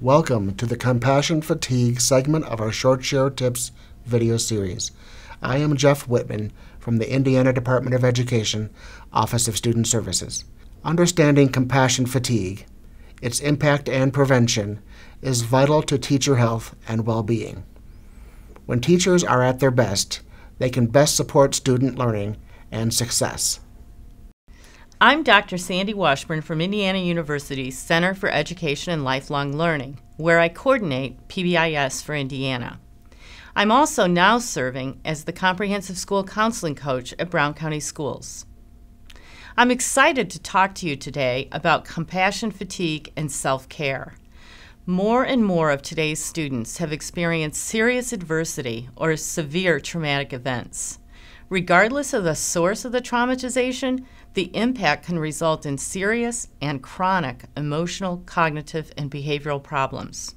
Welcome to the Compassion Fatigue segment of our Short Share Tips video series. I am Jeff Whitman from the Indiana Department of Education, Office of Student Services. Understanding compassion fatigue, its impact and prevention, is vital to teacher health and well-being. When teachers are at their best, they can best support student learning and success. I'm Dr. Sandy Washburn from Indiana University's Center for Education and Lifelong Learning, where I coordinate PBIS for Indiana. I'm also now serving as the Comprehensive School Counseling Coach at Brown County Schools. I'm excited to talk to you today about compassion fatigue and self-care. More and more of today's students have experienced serious adversity or severe traumatic events. Regardless of the source of the traumatization, the impact can result in serious and chronic emotional, cognitive, and behavioral problems.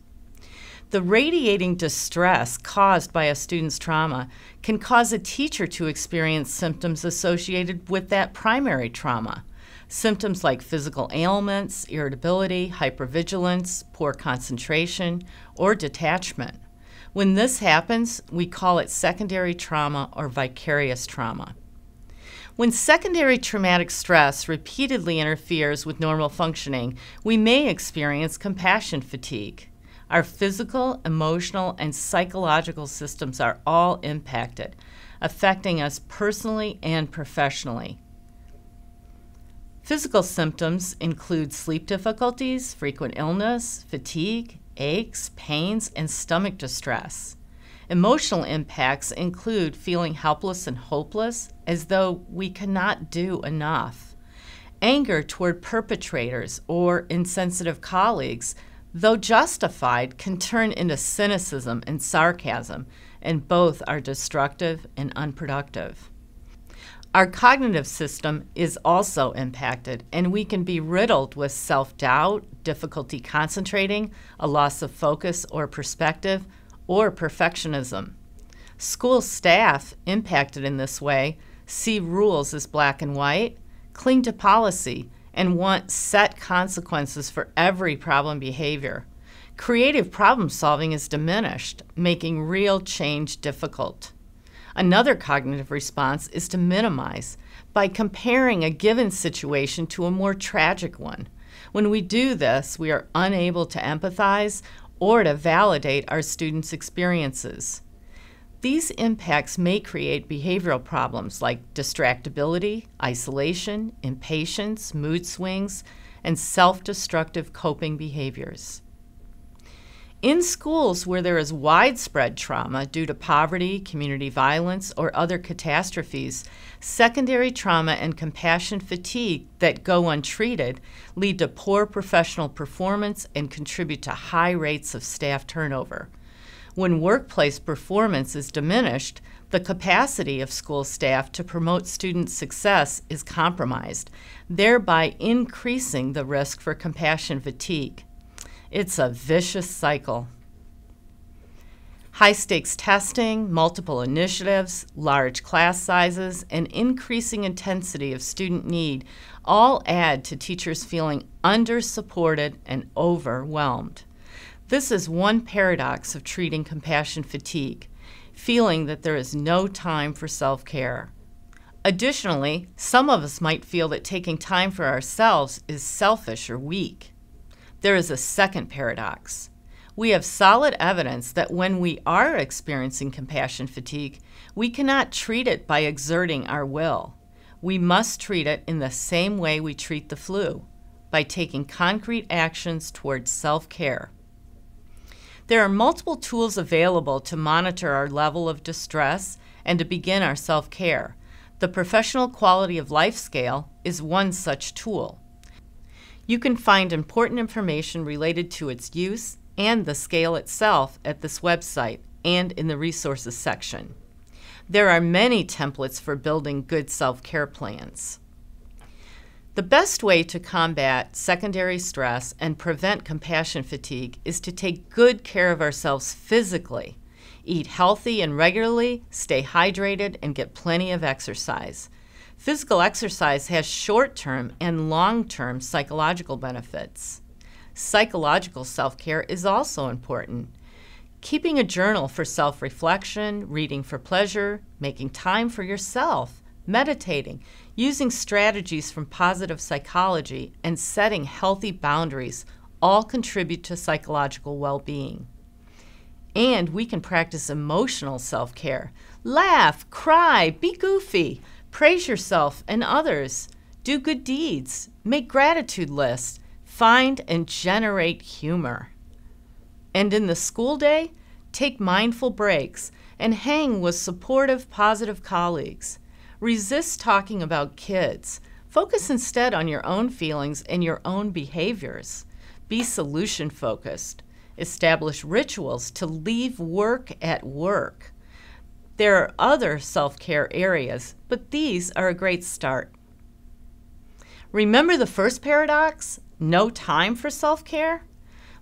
The radiating distress caused by a student's trauma can cause a teacher to experience symptoms associated with that primary trauma. Symptoms like physical ailments, irritability, hypervigilance, poor concentration, or detachment. When this happens, we call it secondary trauma or vicarious trauma. When secondary traumatic stress repeatedly interferes with normal functioning, we may experience compassion fatigue. Our physical, emotional, and psychological systems are all impacted, affecting us personally and professionally. Physical symptoms include sleep difficulties, frequent illness, fatigue, aches, pains, and stomach distress. Emotional impacts include feeling helpless and hopeless, as though we cannot do enough. Anger toward perpetrators or insensitive colleagues, though justified, can turn into cynicism and sarcasm, and both are destructive and unproductive. Our cognitive system is also impacted, and we can be riddled with self-doubt, difficulty concentrating, a loss of focus or perspective, or perfectionism. School staff impacted in this way see rules as black and white, cling to policy, and want set consequences for every problem behavior. Creative problem solving is diminished, making real change difficult. Another cognitive response is to minimize by comparing a given situation to a more tragic one. When we do this, we are unable to empathize or to validate our students' experiences. These impacts may create behavioral problems like distractibility, isolation, impatience, mood swings, and self-destructive coping behaviors. In schools where there is widespread trauma due to poverty, community violence, or other catastrophes, secondary trauma and compassion fatigue that go untreated lead to poor professional performance and contribute to high rates of staff turnover. When workplace performance is diminished, the capacity of school staff to promote student success is compromised, thereby increasing the risk for compassion fatigue. It's a vicious cycle. High-stakes testing, multiple initiatives, large class sizes, and increasing intensity of student need all add to teachers feeling under-supported and overwhelmed. This is one paradox of treating compassion fatigue, feeling that there is no time for self-care. Additionally, some of us might feel that taking time for ourselves is selfish or weak. There is a second paradox. We have solid evidence that when we are experiencing compassion fatigue, we cannot treat it by exerting our will. We must treat it in the same way we treat the flu, by taking concrete actions towards self-care. There are multiple tools available to monitor our level of distress and to begin our self-care. The Professional Quality of Life Scale is one such tool. You can find important information related to its use and the scale itself at this website and in the resources section. There are many templates for building good self-care plans. The best way to combat secondary stress and prevent compassion fatigue is to take good care of ourselves physically, eat healthy and regularly, stay hydrated, and get plenty of exercise. Physical exercise has short-term and long-term psychological benefits. Psychological self-care is also important. Keeping a journal for self-reflection, reading for pleasure, making time for yourself, meditating, using strategies from positive psychology, and setting healthy boundaries all contribute to psychological well-being. And we can practice emotional self-care. Laugh, cry, be goofy, praise yourself and others, do good deeds, make gratitude lists, find and generate humor. And in the school day, take mindful breaks and hang with supportive, positive colleagues. Resist talking about kids. Focus instead on your own feelings and your own behaviors. Be solution-focused. Establish rituals to leave work at work. There are other self-care areas, but these are a great start. Remember the first paradox? No time for self-care?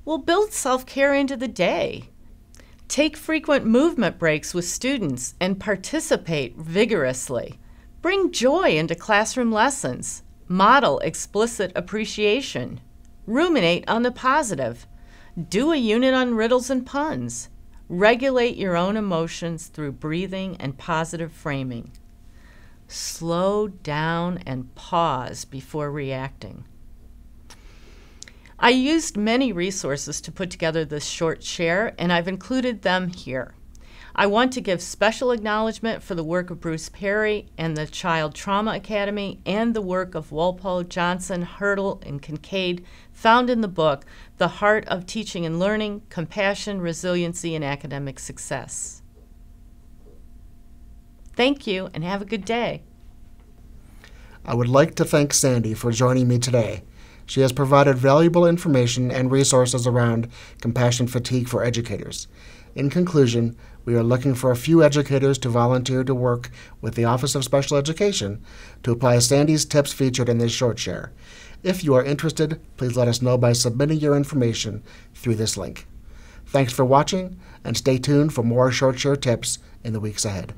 Well, build self-care into the day. Take frequent movement breaks with students and participate vigorously. Bring joy into classroom lessons. Model explicit appreciation. Ruminate on the positive. Do a unit on riddles and puns. Regulate your own emotions through breathing and positive framing. Slow down and pause before reacting. I used many resources to put together this short share, and I've included them here. I want to give special acknowledgement for the work of Bruce Perry and the Child Trauma Academy and the work of Walpole, Johnson, Hurdle, and Kincaid found in the book, The Heart of Teaching and Learning, Compassion, Resiliency, and Academic Success. Thank you, and have a good day. I would like to thank Sandy for joining me today. She has provided valuable information and resources around compassion fatigue for educators. In conclusion, we are looking for a few educators to volunteer to work with the Office of Special Education to apply Sandy's tips featured in this short share. If you are interested, please let us know by submitting your information through this link. Thanks for watching, and stay tuned for more short share tips in the weeks ahead.